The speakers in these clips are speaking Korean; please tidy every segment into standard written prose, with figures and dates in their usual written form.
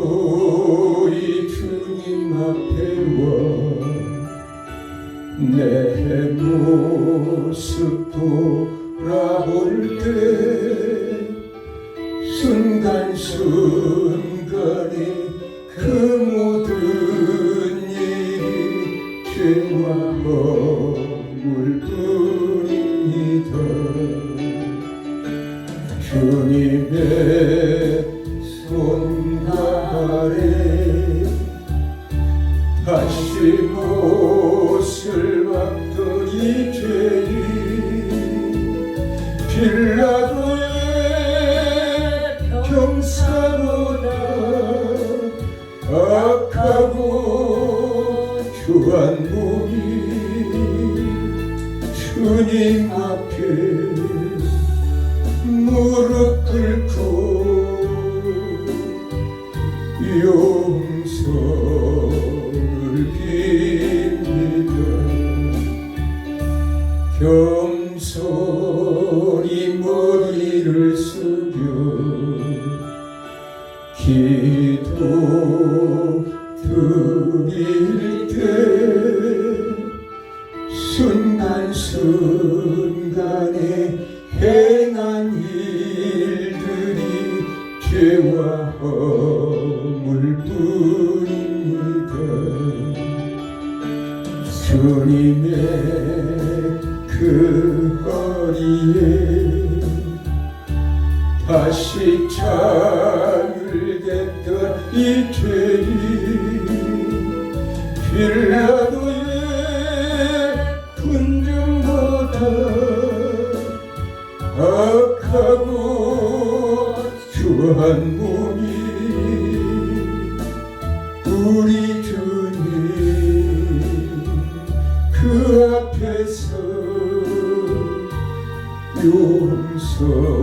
고요히 주님 앞에 와 내 모습 돌아볼 때 순간순간에 그 모든 일이 죄와 허물 뿐입니다. 주님의 손가락에 다시 못을 박던 이 죄인 빌라도의 병사보다 악하고 추한 몸이 주님 앞에 무릎 꿇고 용서를 빕니다. 겸손히 머리를 숙여 기도 드릴 때 순간순간에 행한 일들이 죄와 허물 뿐입니다. 주님의 그 허리에 다시 창을 댔던 이 죄인 빌라도의 군중보다 악하고 추한 몸이 우리 주님 그 앞에서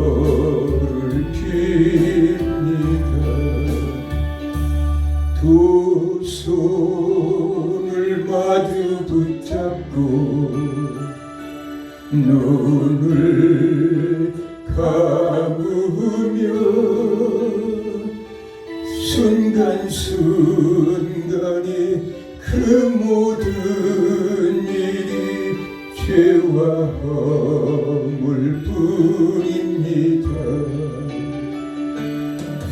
용서를 빕니다. 두 손을 마주 붙잡고 눈을 감으며 순간순간에 그 모든 일이 죄와 허물 뿐입니다.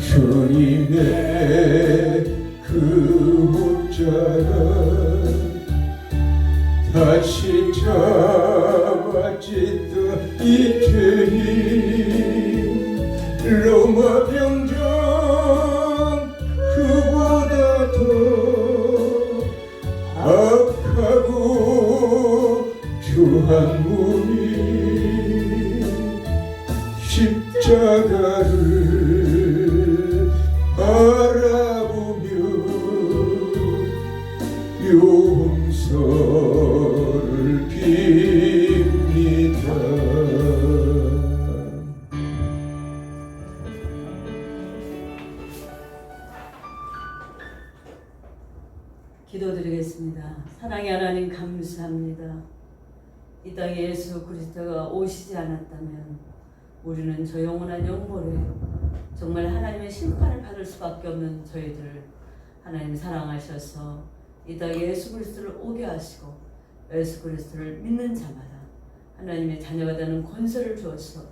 주님의 그 옷자락 다시 잡아찢던 이 죄인 로마 병정 그보다 더 악하고 추한 몸이 십자가를 바라보며 용서를 빕니다. 기도드리겠습니다. 사랑의 하나님 감사합니다. 이 땅에 예수 그리스도가 오시지 않았다면 우리는 저 영원한 영벌에 정말 하나님의 심판을 받을 수밖에 없는 저희들 하나님 사랑하셔서 이 땅에 예수 그리스도를 오게 하시고 예수 그리스도를 믿는 자마다 하나님의 자녀가 되는 권세를 주어서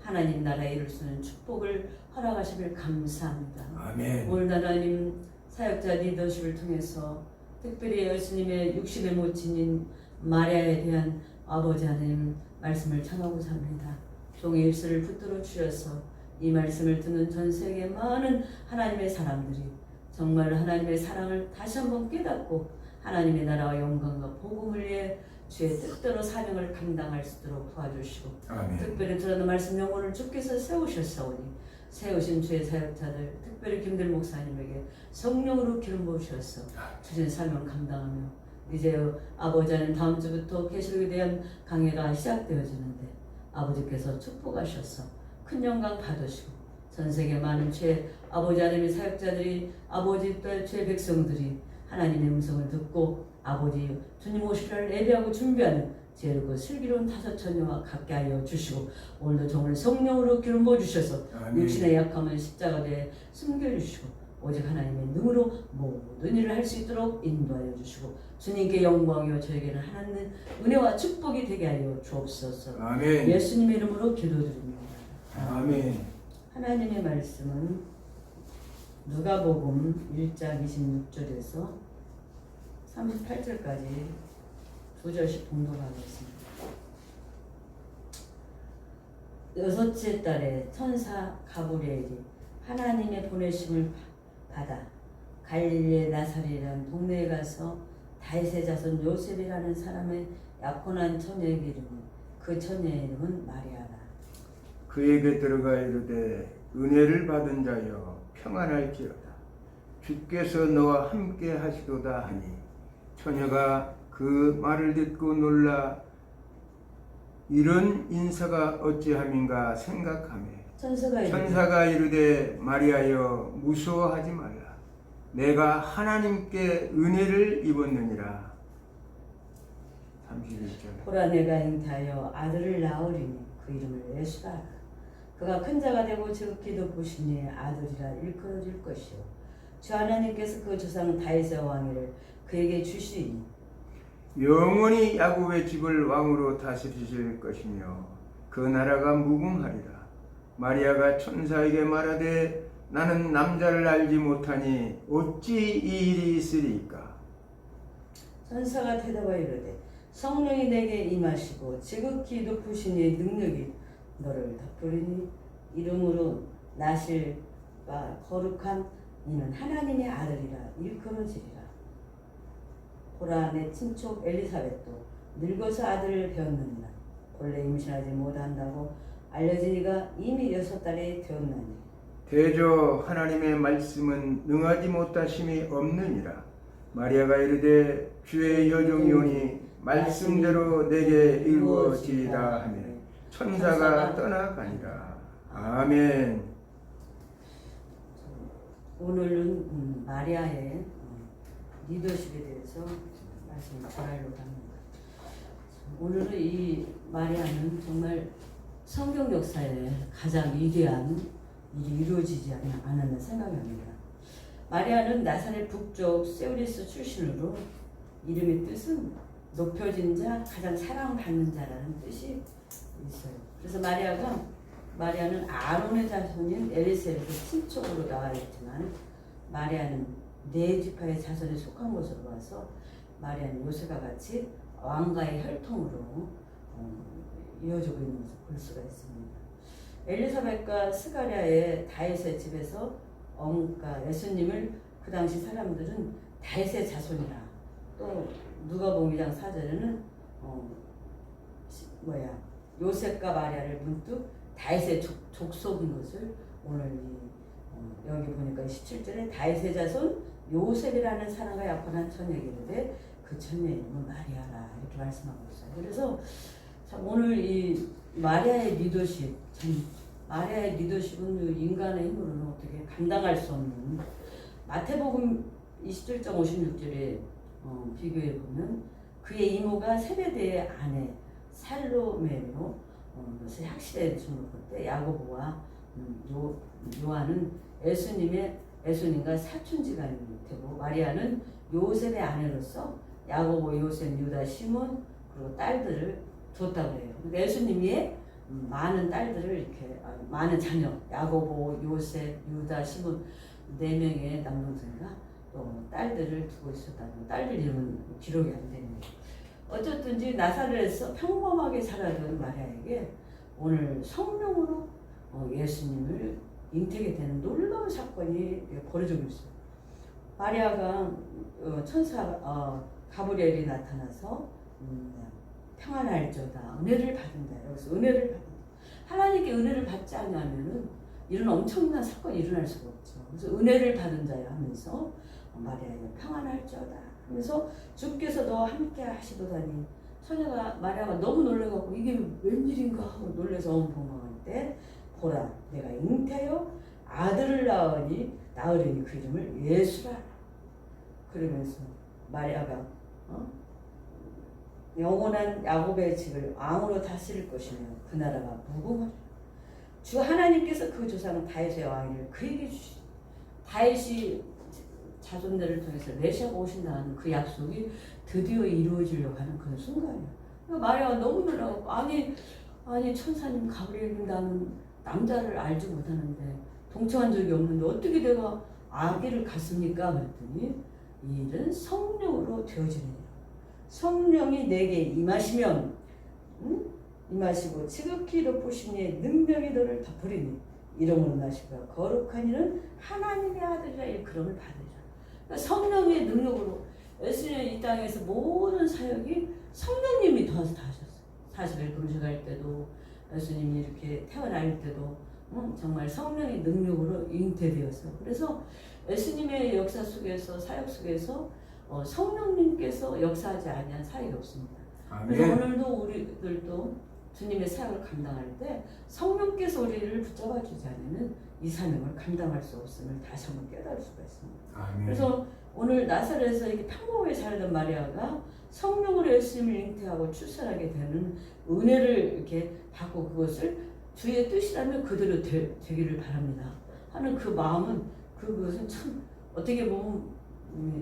하나님 나라에 이룰 수 있는 축복을 허락하심을 감사합니다. 아멘. 오늘 하나님 사역자 리더십을 통해서 특별히 예수님의 육신의 모친인 마리아에 대한 아버지 하나님 말씀을 전하고자 합니다. 종의 입술을 붙들어 주셔서 이 말씀을 듣는 전 세계 많은 하나님의 사람들이 정말 하나님의 사랑을 다시 한번 깨닫고 하나님의 나라와 영광과 복음을 위해 주의 뜻대로 사명을 감당할 수 있도록 도와주시고 아멘. 특별히 들었는 말씀 영혼을 주께서 세우셨사오니 세우신 주의 사역자들 특별히 김들 목사님에게 성령으로 기름 부으셔서 주신 사명을 감당하며 이제 아버지 하나님 다음 주부터 계시록에 대한 강해가 시작되어지는데 아버지께서 축복하셔서 큰 영광 받으시고 전 세계 많은 주의 아버지 하나님의 사역자들이 아버지 또 주의 백성들이 하나님의 음성을 듣고 아버지 주님 오시기를 예배하고 준비하는 지혜롭고 슬기로운 다섯 처녀와 같게 하여 주시고 오늘도 정말 성령으로 기름 부어 주셔서 아멘. 육신의 약함을 십자가에 숨겨주시고 오직 하나님의 능으로 모든 일을 할 수 있도록 인도하여 주시고 주님께 영광이요 저에게는 하나님 은혜와 축복이 되게 하여 주옵소서. 아멘. 예수님의 이름으로 기도드립니다. 아멘. 하나님의 말씀은 누가복음 1장 26절에서 38절까지 두 절씩 봉독하겠습니다. 여섯째 달에 천사 가브리엘이 하나님의 보내심을 받아 갈릴리 나사렛이라는 동네에 가서 다윗의 자손 요셉이라는 사람의 약혼한 처녀에게 이르니 그 처녀의 이름은 마리아라. 그에게 들어가 이르되 은혜를 받은 자여 평안할지어다. 주께서 너와 함께 하시도다 하니 처녀가 그 말을 듣고 놀라 이런 인사가 어찌함인가 생각하며 천사가 이르되 마리아여 무서워하지 말라. 내가 하나님께 은혜를 입었느니라. 31절. 보라 내가 잉태하여 아들을 낳으리니 그 이름을 예수라 하라. 그가 큰 자가 되고 지극히도 보시니 아들이라 일컬어질 것이요 주 하나님께서 그 조상 다윗의 왕위를 그에게 주시리니 영원히 야곱의 집을 왕으로 다스리실 것이며 그 나라가 무궁하리라. 마리아가 천사에게 말하되 나는 남자를 알지 못하니 어찌 이 일이 있으리까. 천사가 대답하여 이르되 성령이 내게 임하시고 지극히 높으신 이의 능력이 너를 덮으리니 이름으로 나실 바 거룩한 이는 하나님의 아들이라 일컬어지리라. 보라 내 친척 엘리사벳도 늙어서 아들을 배웠느니라. 본래 임신하지 못한다고 알려진 이가 이미 6달에 되었나니 대저 하나님의 말씀은 능하지 못하심이 없느니라. 마리아가 이르되 주의 여종이오니 말씀대로 내게 이루어지리라 하며 천사가 떠나가니라. 아멘. 오늘은 마리아의 리더십에 대해서 말씀을 전하려고 합니다. 오늘은 이 마리아는 정말 성경 역사에 가장 위대한 일이 이루어지지 않았나 생각이 합니다. 마리아는 나사렛 북쪽 세우리스 출신으로 이름의 뜻은 높여진 자, 가장 사랑받는 자라는 뜻이 있어요. 그래서 마리아는 아론의 자손인 엘리사벳의 친척으로 나와 있지만 마리아는 네 지파의 자손에 속한 것으로 봐서 마리아는 요셉과 같이 왕가의 혈통으로 이어지고 있는 것을 볼 수가 있습니다. 엘리사벳과 스가랴의 다윗의 집에서 그러니까 예수님을 그 당시 사람들은 다윗의 자손이라. 또 누가복음 2장 4절에는 요셉과 마리아를 문득 다윗의 족속인 것을 오늘 여기 보니까 17절에 다윗의 자손 요셉이라는 사람과 약혼한 처녀에게 이르되 그 처녀의 이름은 마리아라 이렇게 말씀하고 있어요. 그래서 참 오늘 이 마리아의 리더십, 마리아의 리더십은 인간의 힘으로는 어떻게 감당할 수 없는 마태복음 27장 56절에 비교해 보면 그의 이모가 세베대의 아내 살로메로 것을 확실히 주목할 때 야고보와 요한은 예수님과 사촌지간이 되고 마리아는 요셉의 아내로서 야고보, 요셉, 유다, 시몬 그리고 딸들을 뒀다고 해요. 예수님이 많은 딸들을 이렇게 많은 자녀 야고보, 요셉, 유다, 시몬 4명의 남동생과 또 딸들을 두고 있었다고. 딸들 이름은 기록이 안 됩니다. 어쨌든지 나사렛에서 평범하게 살아던 마리아에게 오늘 성령으로 예수님을 잉태하게 되는 놀라운 사건이 벌어지고 있어요. 마리아가 천사 가브리엘이 나타나서 평안할지어다 은혜를 받은다. 여기서 은혜를 받는다. 하나님께 은혜를 받지 않으면은 이런 엄청난 사건이 일어날 수가 없죠. 그래서 은혜를 받은 자야 하면서 마리아가 평안할지어다 하면서 주께서 너와 함께 하시도다니 처녀가 마리아가 너무 놀라갖고 이게 웬일인가 하고 놀라서 원망할 때 보라 내가 잉태하여 아들을 낳으니 그 이름을 예수라. 그러면서 마리아가 영원한 야곱의 집을 왕으로 다스릴 것이며 그 나라가 무궁하리라. 주 하나님께서 그 조상 다윗의 왕위를 그에게 주시니 다윗이 자손들을 통해서 메시아가 오신다는 그 약속이 드디어 이루어지려고 하는 그런 순간이야. 마리아가 너무 놀라고 아니 천사님 가브리엘님 나는 남자를 알지 못하는데 동청한 적이 없는데 어떻게 내가 아기를 갖습니까? 그랬더니 이 일은 성령으로 되어지느니라. 성령이 내게 임하시면 임하시고 지극히 높으시니 능력이 너를 덮으리니 이름으로 나시고 거룩한 이는 하나님의 아들이라 이 그름을 받으리라. 그러니까 성령의 능력으로 예수님이 이 땅에서 모든 사역이 성령님이 도와서 다 하셨어요. 사실을 금식할 때도 예수님이 이렇게 태어날 때도 정말 성령의 능력으로 잉태되었어요. 그래서 예수님의 역사 속에서 사역 속에서 성령님께서 역사하지 아니한 사역이 없습니다. 그래서 오늘도 우리들도 주님의 사역을 감당할 때 성령께서 우리를 붙잡아 주지 않으면 이 사명을 감당할 수 없음을 다시 한번 깨달을 수가 있습니다. 아멘. 그래서 오늘 나사렛에서 이렇게 평범하게 살던 마리아가 성령으로 예수님을 잉태하고 출산하게 되는 은혜를 이렇게 받고 그것을 주의 뜻이라면 그대로 되기를 바랍니다 하는 그 마음은 그것은 참 어떻게 보면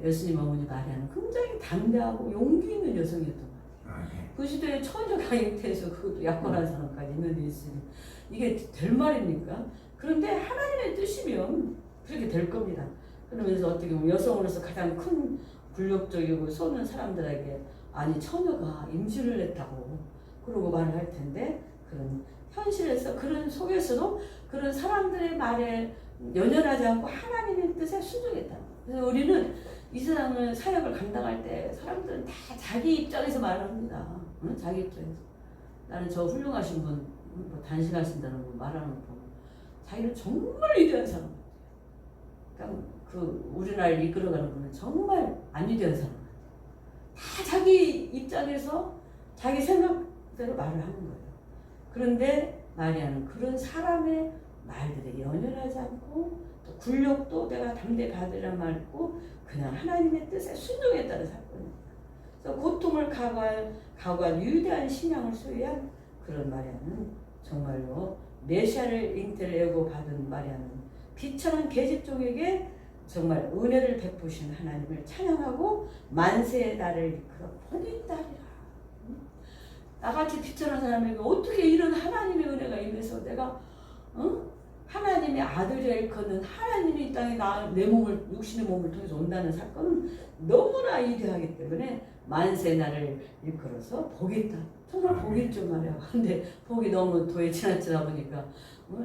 예수님 어머니 마리아는 굉장히 담대하고 용기 있는 여성이었던 것 같아요. 그 시대에 처녀가 잉태해서 그것도 약혼한 사람까지 있는데 있으니 이게 될 말입니까? 그런데 하나님의 뜻이면 그렇게 될 겁니다. 그러면서 어떻게 보면 여성으로서 가장 큰 굴욕적이고 쏘는 사람들에게 아니 처녀가 임신을 했다고 그러고 말을 할 텐데 그런 현실에서 그런 속에서도 그런 사람들의 말에 연연하지 않고 하나님의 뜻에 순종했다. 그래서 우리는 이 세상을 사역을 감당할 때 사람들은 다 자기 입장에서 말합니다. 응? 자기 입장에서 나는 저 훌륭하신 분, 뭐 단신하신다는 분 말하는 거 보면 자기는 정말 위대한 사람 같아요. 그러니까 그 우리나라를 이끌어가는 분은 정말 안 위대한 사람 같아요. 다 자기 입장에서 자기 생각대로 말을 하는 거예요. 그런데 마리아는 그런 사람의 말들에 연연하지 않고 또 굴욕도 내가 담대 받으라 말고 그냥 하나님의 뜻에 순종했다는 사건입니다. 그래서 고통을 각오한 위대한 신앙을 소유한 그런 마리아는 정말로 메시아를 잉태를 예고 받은 마리아는 비천한 계집종에게 정말 은혜를 베푸신 하나님을 찬양하고 만세의 날을 이끌어 본인 딸이라. 나같이 비천한 사람에게 어떻게 이런 하나님의 은혜가 임해서 내가 하나님의 아들이 일컫는 하나님이 이 땅에 내 몸을 육신의 몸을 통해서 온다는 사건은 너무나 위대하기 때문에 만세 날을 이끌어서 복이 있다. 정말 복이 있죠 말이야. 근데 복이 너무 도에 지나치다 보니까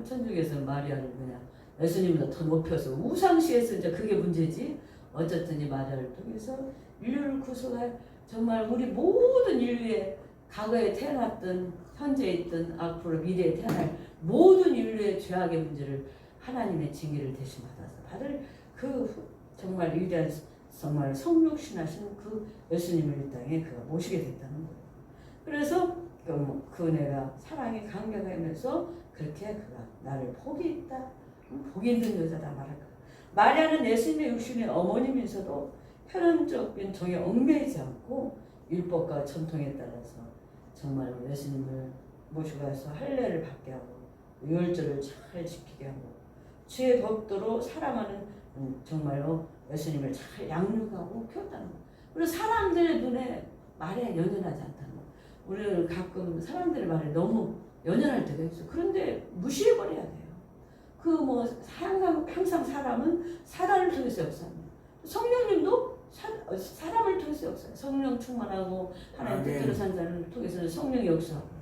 천주교에서 마리아를 그냥 예수님보다 더 높여서 우상시해서 이제 그게 문제지. 어쨌든 이 마리아를 통해서 인류를 구속할 정말 우리 모든 인류의 과거에 태어났던 현재 있던 앞으로 미래에 태어날 모든 인류의 죄악의 문제를 하나님의 징계를 대신 받을 그 정말 위대한 정말 성육신하신 그 예수님을 이 땅에 그가 모시게 됐다는 거예요. 그래서 그 은혜가 사랑이 강력하면서 그렇게 그가 나를 복이 있다, 복이 있는 여자다 말할 거야. 마리아는 예수님의 육신의 어머니면서도 혈연적인 정에 얽매이지 않고 율법과 전통에 따라서 정말 예수님을 모시고 가서 할례를 받게 하고 유월절을 잘 지키게 하고 주의 법도로 살아가는 정말로 예수님을 잘 양육하고 키웠다는 거. 그리고 사람들의 눈에 말에 연연하지 않다는 거. 우리는 가끔 사람들의 말에 너무 연연할 때가 있어. 그런데 무시해버려야 돼요. 항상 사람은 사단을 통해서 역사합니다. 성령님도 사람을 통해서 역사해요. 성령 충만하고 하나님 뜻대로 산 사람을 통해서는 성령이 역사하고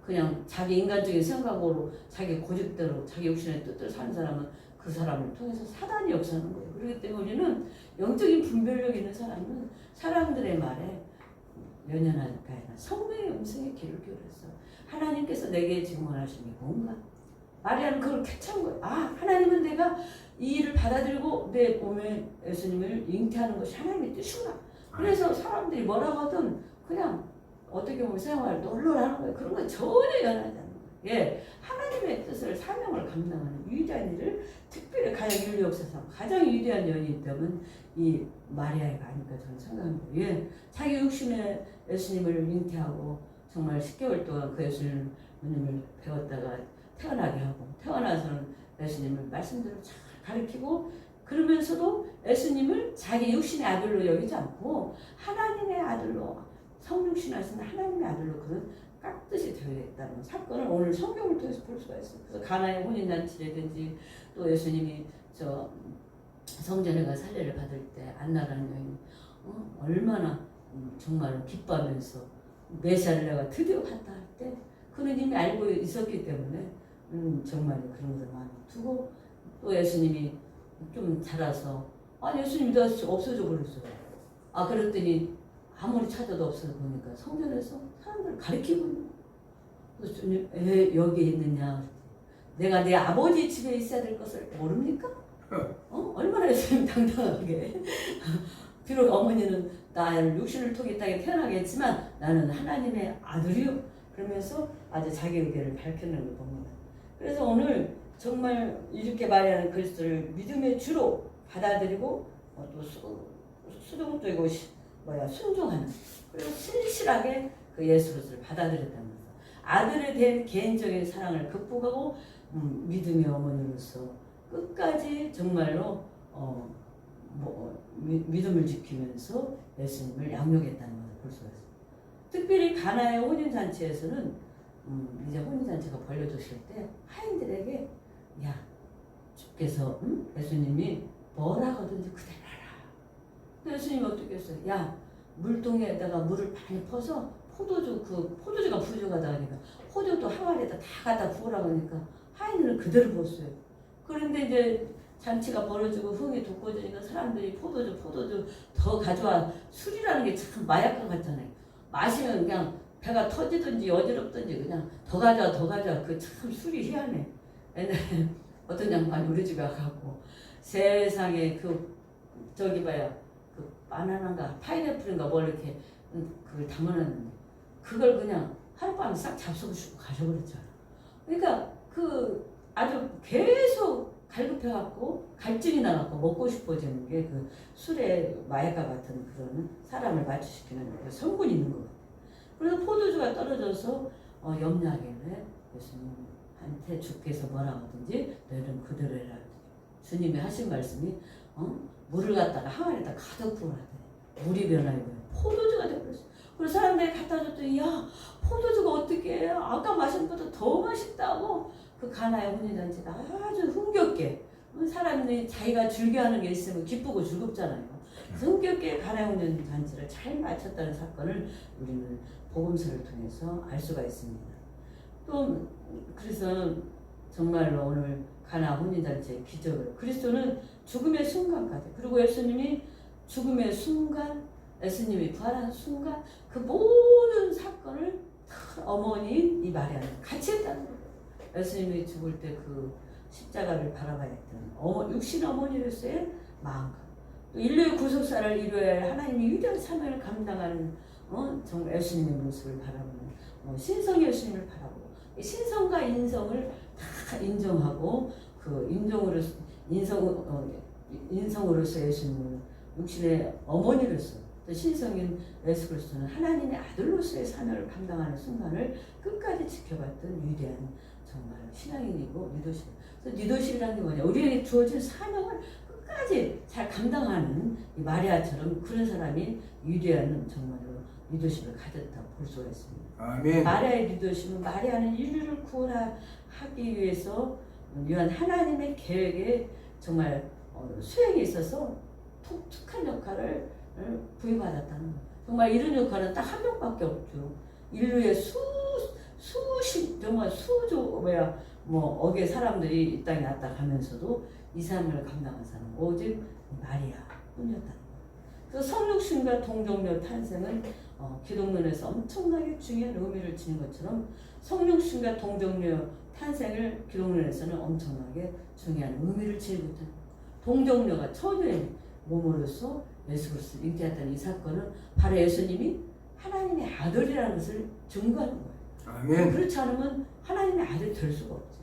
그냥 자기 인간적인 생각으로 자기 고집대로 자기 욕심의 뜻대로 사는 사람은 그 사람을 통해서 사단이 역사하는 거예요. 그렇기 때문에 우리는 영적인 분별력 있는 사람은 사람들의 말에 연연하니까 성령의 음성에 귀를 기울였어. 하나님께서 내게 지금 원하시는 게 뭔가? 마리아는 그걸 캐치한 거예요. 아, 하나님은 내가 이 일을 받아들이고 내 몸에 예수님을 잉태하는 것이 하나님의 뜻이구나. 그래서 사람들이 뭐라고 하든 그냥 어떻게 보면 생활을 널널하는 거예요. 그런 건 전혀 연하지 않는 거예요. 예, 하나님의 뜻을 사명을 감당하는 위대한 일을 특별히 가장 인류 역사상 가장 위대한 여인이 있다면 이 마리아가 아닐까 저는 생각합니다. 예, 자기 육신의 예수님을 잉태하고 정말 10개월 동안 그 예수님을 배웠다가 태어나게 하고 태어나서는 예수님을 말씀대로 잘 가르치고 그러면서도 예수님을 자기 육신의 아들로 여기지 않고 하나님의 아들로 성육신하신 하나님의 아들로 그는 깍듯이 되어있다는 사건을 오늘 성경을 통해서 볼 수가 있어요. 그래서 가나의 혼인잔치라든지 또 예수님이 저 성전에 가 살례를 받을 때 안나라는 여인 얼마나 정말 기뻐하면서 메시아를 내가 드디어 갔다 할 때 그는 이미 알고 있었기 때문에 정말 그런 것을 마음에 두고 또 예수님이 좀 자라서 예수님이 다 없어져 버렸어요. 그랬더니 아무리 찾아도 없어져 보니까 성전에서 사람들을 가리키고 있는 거예요. 그래서 주님 왜 여기에 있느냐. 내가 내 아버지 집에 있어야 될 것을 모릅니까? 얼마나 예수님 당당하게 비록 어머니는 나를 육신을 통해 땅에 태어나게 했지만 나는 하나님의 아들이요. 그러면서 아주 자기 의견을 밝히는 걸 봅니다. 그래서 오늘 정말 이렇게 말하는 그리스도를 믿음의 주로 받아들이고 또 수동적이고 순종하는 그리고 신실하게 그 예수를 받아들였다면서 아들에 대한 개인적인 사랑을 극복하고 믿음의 어머니로서 끝까지 정말로 믿음을 지키면서 예수님을 양육했다는 것을 볼 수가 있습니다. 특별히 가나의 혼인잔치에서는 이제 혼인잔치가 벌려졌을 때 하인들에게 야 주께서 예수님이 뭘 하거든지 그대로 하라. 근데 예수님이 어떻게 했어요? 야 물동에다가 물을 많이 퍼서 포도주가 부족하다 하니까 포도도 항아리에다 다 갖다 부으라고 하니까 하인들은 그대로 부었어요. 그런데 이제 잔치가 벌어지고 흥이 돋궈지니까 사람들이 포도주 더 가져와. 술이라는 게 참 마약과 같잖아요. 마시면 그냥 배가 터지든지 어지럽든지 그냥 더 가져와. 그 참 술이 희한해. 옛날에 어떤 양반이 우리 집에 와갖고 세상에 그 바나나인가 파인애플인가 뭘 이렇게 그걸 담아놨는데 그걸 그냥 하룻밤에 싹 잡숴주고 가져버렸잖아. 그러니까 그 아주 계속 갈급해갖고 갈증이 나갖고 먹고 싶어지는 게 그 술에 마약과 같은 그런 사람을 마취시키는 그 성분이 있는 것 같아요. 그래서 포도주가 떨어져서 염려하길래 예수님한테 주께서 뭐라 하든지 너희는 그대로 해라. 주님이 하신 말씀이 물을 갖다가 항아리에다 가득 부으라더니 물이 변화해버려 포도주가 되어버렸어. 그래서 사람들이 갖다 줬더니 야 포도주가 어떻게 해? 아까 마신 것보다 더 맛있다고 그 가나의 혼인잔치가 아주 흥겹게 사람들이 자기가 즐겨하는 게 있으면 기쁘고 즐겁잖아요. 흥겹게 가나의 혼인잔치를 잘 마쳤다는 사건을 우리는 복음서를 통해서 알 수가 있습니다. 또 그래서 정말로 오늘 가나 혼인잔치의 기적을 그리스도는 죽음의 순간까지 그리고 예수님이 죽음의 순간 예수님이 부활한 순간 그 모든 사건을 어머니인 이 마리아는 같이 했다는 거예요. 예수님이 죽을 때 그 십자가를 바라봐야 했던 육신 어머니로서의 마음과 또 인류의 구속사를 이루어야 할 하나님이 위대한 사명을 감당하는 정말 예수님의 모습을 바라보는 신성의 예수님을 바라보고 신성과 인성을 다 인정하고 그 인성으로서 예수님을 육신의 어머니로서 또 신성인 예수 그리스도는 하나님의 아들로서의 사명을 감당하는 순간을 끝까지 지켜봤던 위대한 정말 신앙인이고 리더십. 그래서 리더십이라는 게 뭐냐? 우리에게 주어진 사명을 끝까지 잘 감당하는 이 마리아처럼 그런 사람이 위대한 정말로 리더십을 가졌다고 볼 수가 있습니다. 아멘. 마리아의 리더십은 마리아는 인류를 구원하기 위해서 위한 하나님의 계획에 정말 수행에 있어서 독특한 역할을 부여받았다는 거예요. 정말 이런 역할은 딱 한 명밖에 없죠. 인류의 정말 억의 사람들이 이 땅에 왔다 가면서도 이 사람을 감당한 사람은 오직 마리아뿐이었다는 거예요. 그래서 성육신과 동정녀 탄생은 기독론에서 엄청나게 중요한 의미를 지닌 것처럼 성육신과 동정녀 탄생을 기독론에서는 엄청나게 중요한 의미를 지니고 있다. 동정녀가 처녀의 몸으로서 예수 그리스도를 잉태했다는 이 사건은 바로 예수님이 하나님의 아들이라는 것을 증거하는 거예요. 아멘. 그렇지 않으면 하나님의 아들이 될 수가 없죠.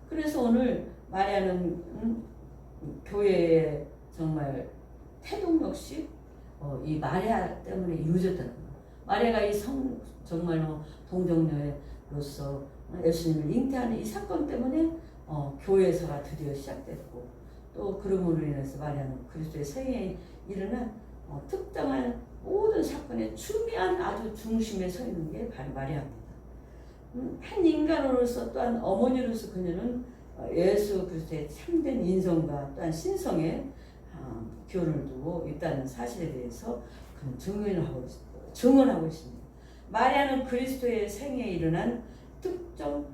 그래서 오늘 마리아는 교회의 정말 태동 역시 이 마리아 때문에 이루어졌다는 거예요. 마리아가 이 정말로 동정녀로서 예수님을 잉태하는 이 사건 때문에 교회사가 드디어 시작됐고, 또 그러므로 인해서 마리아는 그리스도의 생애에 일어난 특정한 모든 사건의 중요한 아주 중심에 서 있는 게 바로 마리아입니다. 한 인간으로서 또한 어머니로서 그녀는 예수 그리스도의 참된 인성과 또한 신성의 교훈을 두고 있다는 사실에 대해서 그는 증언하고 있습니다. 마리아는 그리스도의 생애에 일어난 특정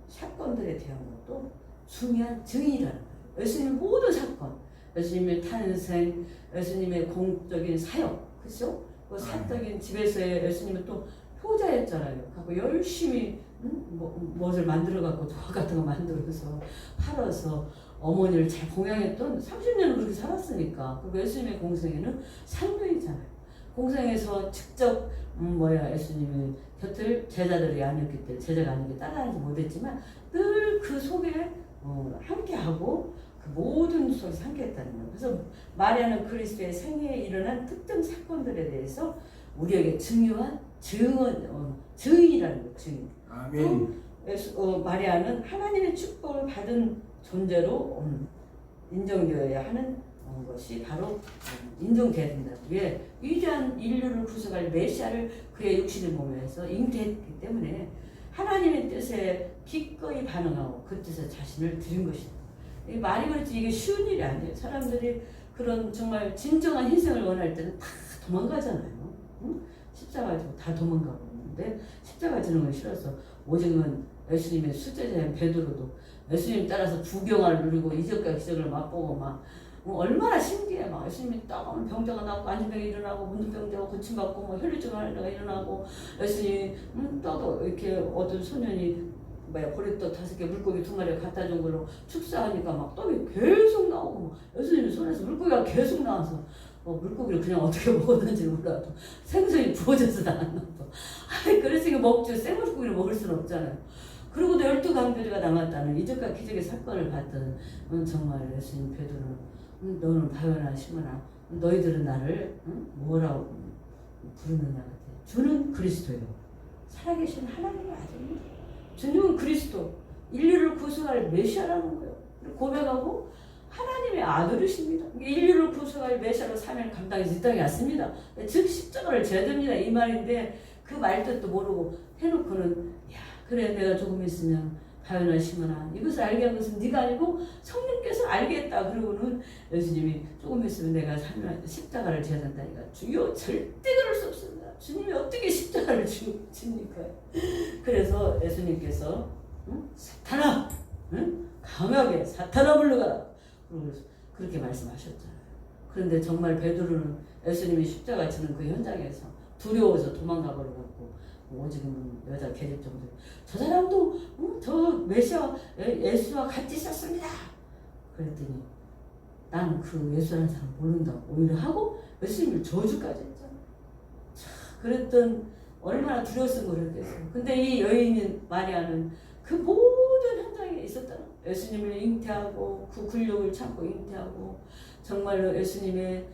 사건들에 대한 것도 중요한 증인이라는 거예요. 예수님의 모든 사건, 예수님의 탄생, 예수님의 공적인 사역, 그렇죠? 그 사적인 집에서의 예수님은 또 효자였잖아요. 갖고 열심히 무엇을 만들어갖고 도화 같은 거 만들어서 팔아서 어머니를 잘 봉양했던 30년을 그렇게 살았으니까. 그리고 예수님의 공생애는 3년이잖아요. 공생에서 직접 예수님의 곁을 제자들이 아니었기 때문에 제자가 아니기 따라하지 못했지만 늘 그 속에 함께하고 그 모든 속에서 함께했다는 거예요. 그래서 마리아는 그리스도의 생애에 일어난 특정 사건들에 대해서 우리에게 중요한 증인이라는 거예요. 증인. 아멘. 마리아는 하나님의 축복을 받은 존재로 인정되어야 하는 것이 바로 인정돼야 된다. 왜? 위대한 인류를 구속할 메시아를 그의 육신의 몸에서 잉태했기 때문에 하나님의 뜻에 기꺼이 반응하고 그 뜻에 자신을 드린 것이다. 말이 그렇지 이게 쉬운 일이 아니에요. 사람들이 그런 정말 진정한 희생을 원할 때는 다 도망가잖아요. 응? 십자가 지고 다 도망가고 있는데 십자가 지는 건 싫어서 오직은 예수님의 수제자인 베드로도 예수님 따라서 부경을 누리고 이적과 기적을 맛보고 막 얼마나 신기해. 막 예수님이 따가운 병자가 나고 안진병이 일어나고 문둥병자가 고침받고 혈류증 하는 애가 일어나고 예수님이 떠도 이렇게 어떤 소년이 보리떡 5개 물고기 2마리 갖다 준 걸로 축사하니까 막 떡이 계속 나오고 예수님 손에서 물고기가 계속 나와서 물고기를 그냥 어떻게 먹었는지 몰라도 생선이 부어져서 나왔나 봐. 그래서 이거 먹죠. 생물고기를 먹을 수는 없잖아요. 그리고도 12강조리가 남았다는 이적과 기적의 사건을 봤던 정말 예수님 베드로는 너는 바요나 시모나 너희들은 나를 뭐라고 부르느냐 같아. 주는 그리스도요. 살아계신 하나님의 아들입니다. 주님은 그리스도, 인류를 구속할 메시아라는 거예요. 고백하고 하나님의 아들이십니다. 인류를 구속할 메시아로 사명을 감당해서 이 땅에 왔습니다. 즉 십자가를 져야 됩니다. 이 말인데 그 말뜻도 모르고 해놓고는 야 그래 내가 조금 있으면 바요나 시모나 이것을 알게 한 것은 네가 아니고 성령께서 알게 했다. 그러고는 예수님이 조금 있으면 내가 십자가를 져야 된다니까. 주여 절대 그럴 수 없습니다. 주님이 어떻게 십자가를 집니까? 그래서 예수님께서 사탄아 강하게 사탄아 물러가라. 그렇게 말씀하셨잖아요. 그런데 정말 베드로는 예수님이 십자가 지는 그 현장에서 두려워서 도망가 버려갖고 오직은 여자 계집 정도 저 사람도 저 메시아 예수와 같이 있었습니다. 그랬더니 나는 그 예수라는 사람 모른다고 오히려 하고 예수님을 저주까지 했잖아. 그랬던 얼마나 두려웠으면 그랬겠어요. 근데 이 여인인 마리아는 그 모든 현장에 있었다는 거예요. 예수님을 잉태하고 그 굴욕을 참고 잉태하고 정말로 예수님의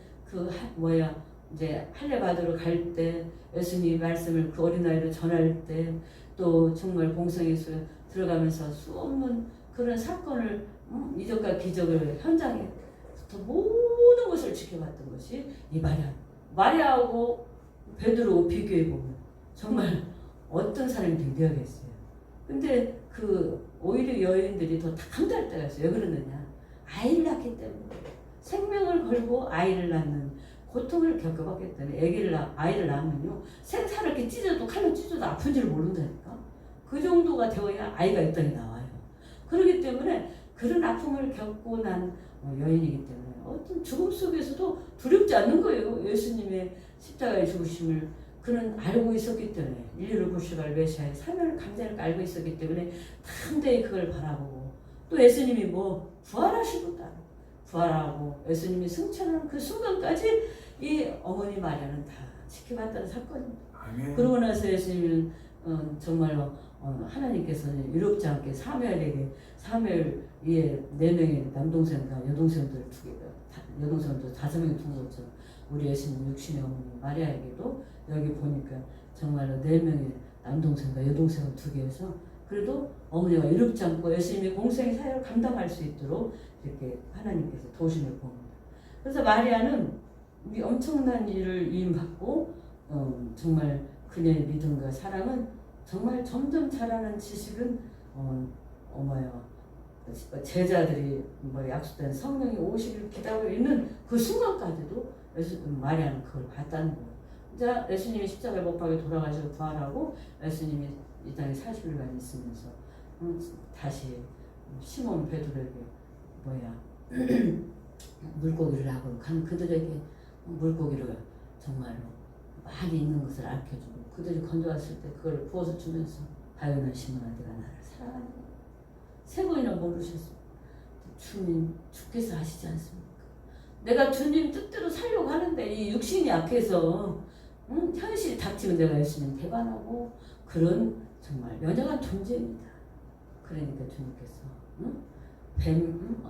이제 할례 받으러 갈 때 예수님 말씀을 그 어린아이로 전할 때 또 정말 공성에서 들어가면서 수없는 그런 사건을 이적과 기적을 현장에 모든 것을 지켜봤던 것이 이 마리아하고 베드로 비교해 보면 정말 어떤 사람이 되어야겠어요. 근데 오히려 여인들이 더 감사할 때가 있어요. 왜 그러느냐? 아이를 낳기 때문에 생명을 걸고 아이를 낳는 고통을 겪어봤기 때문에 아이를 낳으면요 생사를 이렇게 찢어도 칼로 찢어도 아픈지를 모른다니까. 그 정도가 되어야 아이가 이 땅에 나와요. 그렇기 때문에 그런 아픔을 겪고 난 여인이기 때문에 어떤 죽음 속에서도 두렵지 않는 거예요. 예수님의 십자가의 죽으심을 그는 알고 있었기 때문에 인류를 구속할 메시아의 사명을 감당을 알고 있었기 때문에 담대히 그걸 바라보고 또 예수님이 부활하고 예수님이 승천하는 그 순간까지 이 어머니 마리아는 다 지켜봤다는 사건입니다. 아멘. 그러고 나서 예수님은 정말로 하나님께서는 이롭지 않게 사무엘에게 사무엘 위에 4명의 남동생과 여동생들 2개, 여동생들 5명이 둔 것처럼 우리 예수님 육신의 어머니 마리아에게도 여기 보니까 정말로 4명의 남동생과 여동생을 2개에서 그래도 어머니가 이롭지 않고 예수님이 공생의 사역을 감당할 수 있도록 이렇게 하나님께서 도심을 봅니다. 그래서 마리아는 이 엄청난 일을 위임받고 정말 그녀의 믿음과 사랑은 정말 점점 자라는 지식은 제자들이 약속된 성령이 오시기를 기다리고 있는 그 순간까지도 마리아는 그걸 봤다는 거예요. 이제 예수님이 십자가에 못 박혀 돌아가시고 부활하고 예수님이 이 땅에 40일간 있으면서 다시 시몬 베드로에게 물고기를 하고 간 그들에게 물고기를 정말로 많이 있는 것을 알려주고 그들이 건져왔을 때 그걸 부어서 주면서 바요나 시몬아 네가 나를 사랑하는 거야. 3번이나 모르셨어. 주님 주께서 하시지 않습니까? 내가 주님 뜻대로 살려고 하는데 이 육신이 약해서 현실이 닥치면 내가 예수님 배반하고 그런 정말 연약한 존재입니다. 그러니까 주님께서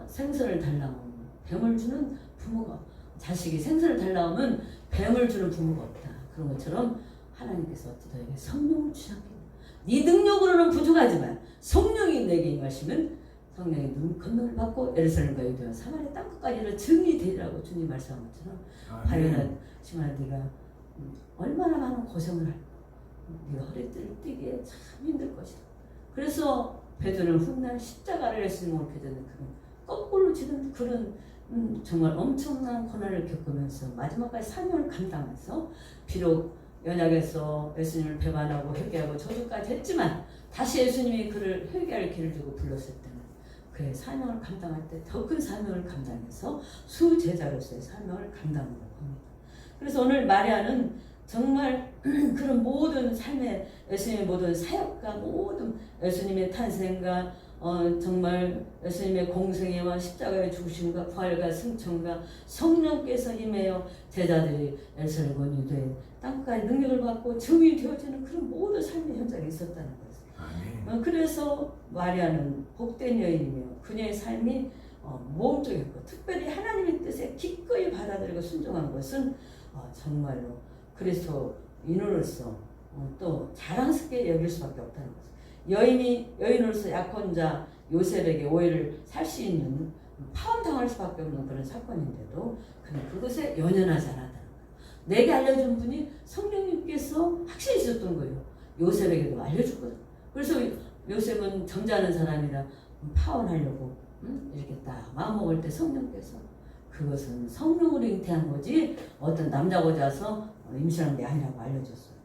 생선을 달라면 뱀을 주는 부모가 자식이 생선을 달라면 뱀을 주는 부모가 없다. 그런 것처럼 하나님께서 어찌 너에게 성령을 주셨겠냐. 네 능력으로는 부족하지만 성령이 내게 임하시면 성령의 권능을 받고 예루살렘과 유대와 사마리아 땅끝까지는 증인이 되리라고 주님 말씀한 것처럼 바요나 시몬아 네가 얼마나 많은 고생을 할까. 네가 허리띠를 띠기에 참 힘들 것이다. 그래서 베드로는 훗날 십자가를 예수님 옳게 되는 그런 거꾸로 지는 그런 정말 엄청난 고난을 겪으면서 마지막까지 사명을 감당해서 비록 연약해서 예수님을 배반하고 회개하고 저주까지 했지만 다시 예수님이 그를 회개할 길을 주고 불렀을 때는 그의 사명을 감당할 때 더 큰 사명을 감당해서 수제자로서의 사명을 감당하고 합니다. 그래서 오늘 마리아는 정말 그런 모든 삶의 예수님의 모든 사역과 모든 예수님의 탄생과 정말 예수님의 공생애와 십자가의 죽으심과 부활과 승천과 성령께서 임하여 제자들이 예루살렘 온 유대에 땅까지 능력을 받고 증인이 되어지는 그런 모든 삶의 현장에 있었다는 것을. 그래서 마리아는 복된 여인이며 그녀의 삶이 모험적이었고 특별히 하나님의 뜻에 기꺼이 받아들이고 순종한 것은 정말로 그리스도인으로서 또 자랑스럽게 여길 수밖에 없다는 것을. 여인으로서 약혼자 요셉에게 오해를 살 수 있는 파혼당할 수밖에 없는 그런 사건인데도 그는 그것에 연연하지 않았다는 거예요. 내게 알려준 분이 성령님께서 확실히 있었던 거예요. 요셉에게도 알려줬거든. 그래서 요셉은 점잖은 사람이라 파혼하려고 이렇게 딱 마음먹을 때 성령께서 그것은 성령으로 잉태한 거지 어떤 남자고 자서 임신한 게 아니라고 알려줬어요.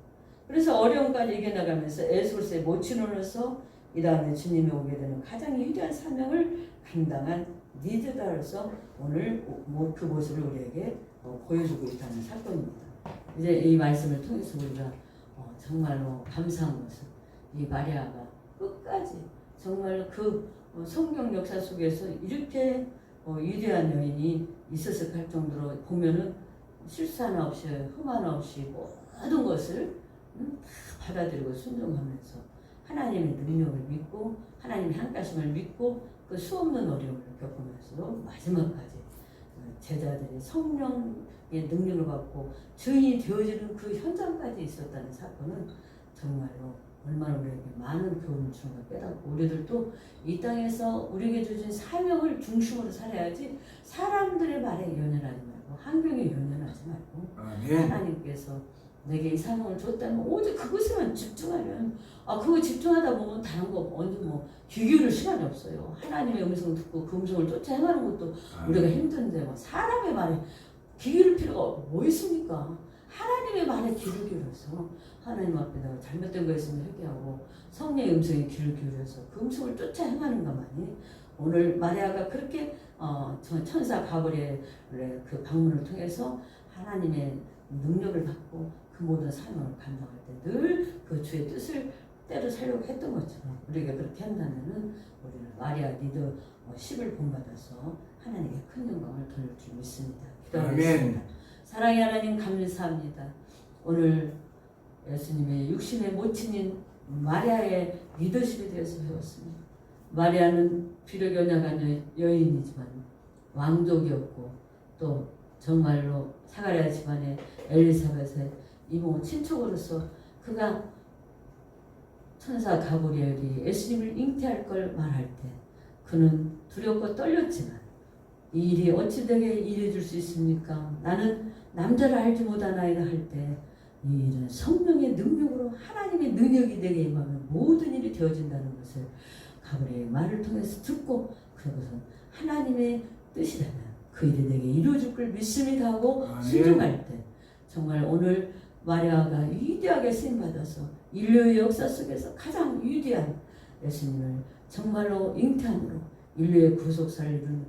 그래서 어려움까지 이겨나가면서 에스겔의 모친으로서 이 다음에 주님이 오게 되는 가장 위대한 사명을 감당한 리더다로서 오늘 그 모습을 우리에게 보여주고 있다는 사건입니다. 이제 이 말씀을 통해서 우리가 정말로 감사한 것은 이 마리아가 끝까지 정말로 그 성경 역사 속에서 이렇게 위대한 여인이 있었을까 할 정도로 보면은 실수 하나 없이 흠 하나 없이 모든 것을 다 받아들이고 순종하면서 하나님의 능력을 믿고 하나님의 함께하심을 믿고 그 수없는 어려움을 겪으면서도 마지막까지 제자들이 성령의 능력을 받고 증인이 되어지는 그 현장까지 있었다는 사건은 정말로 얼마나 우리에게 많은 교훈을 주는 걸 깨닫고 우리들도 이 땅에서 우리에게 주신 사명을 중심으로 살아야지 사람들의 말에 연연하지 말고 환경에 연연하지 말고 하나님께서 내게 이 사명을 줬다면 오직 그것에만 집중하면 그거 집중하다 보면 다른 거 언제 귀 기울일 시간이 없어요. 하나님의 음성 듣고 그 음성을 쫓아 행하는 것도 우리가 힘든데 사람의 말에 귀 기울일 필요가 뭐 있습니까? 하나님의 말에 귀를 기울여서 하나님 앞에 내가 잘못된 거 있으면 회개하고 성령의 음성에 귀를 기울여서 그 음성을 쫓아 행하는 것만이 오늘 마리아가 그렇게 천사 가브리엘의 그 방문을 통해서 하나님의 능력을 받고 그 모든 사명을 감당할 때 늘 그 주의 뜻을 때로 살려고 했던 것처럼 우리가 그렇게 한다면은 우리는 마리아 리더 10을 본받아서 하나님께 큰 영광을 돌릴 줄 믿습니다. 기도하겠습니다. 사랑의 하나님 감사합니다. 오늘 예수님의 육신의 모친인 마리아의 리더십에 대해서 배웠습니다. 마리아는 비록 연약한 여인이지만 왕족이었고 또 정말로 사가랴 집안의 엘리사벳의 이모 친척으로서 그가 천사 가브리엘이 예수님을 잉태할 걸 말할 때 그는 두렵고 떨렸지만 이 일이 어찌 되게 일해줄 수 있습니까? 나는 남자를 알지 못하나이다 할 때 이 일은 성령의 능력으로 하나님의 능력이 내게 임하면 모든 일이 되어진다는 것을 가브리엘의 말을 통해서 듣고 그것은 하나님의 뜻이라면 그 일이 내게 이루어질 걸 믿음이 다하고 순종할 때 정말 오늘 마리아가 위대하게 쓰임받아서 인류의 역사 속에서 가장 위대한 예수님을 정말로 잉태함으로 인류의 구속사를 이루는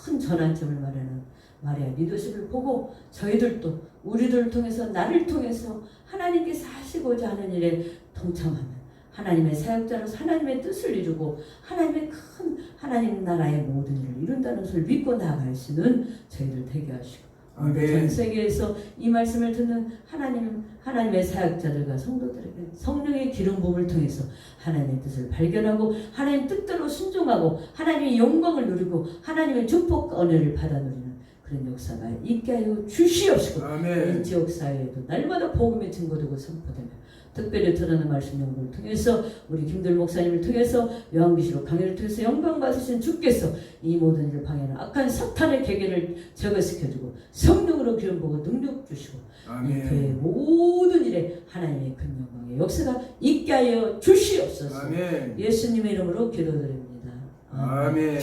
큰 전환점을 마련한 마리아 리더십을 보고 저희들도 우리들을 통해서 나를 통해서 하나님께서 하시고자 하는 일에 동참하면 하나님의 사역자로서 하나님의 뜻을 이루고 하나님의 큰 하나님 나라의 모든 일을 이룬다는 것을 믿고 나아갈 수 있는 저희들 되게 하시고 전 세계에서 이 말씀을 듣는 하나님의 사역자들과 성도들에게 성령의 기름 부음을 통해서 하나님의 뜻을 발견하고 하나님 뜻대로 순종하고 하나님의 영광을 누리고 하나님의 축복 은혜를 받아 누리는 그런 역사가 있게 하여 주시옵시고 이 지역사회에도 날마다 복음의 증거되고 선포되며 특별히 드러나는 말씀 연구를 통해서 우리 김들 목사님을 통해서 요한계시록 강의를 통해서 영광 받으신 주께서 이 모든 일을 방해하는 악한 사탄의 계계를 제거시켜주고 성령으로 기름 부어 능력 주시고 그 모든 일에 하나님의 큰 영광의 역사가 있게 하여 주시옵소서. 예수님의 이름으로 기도드립니다. 아멘.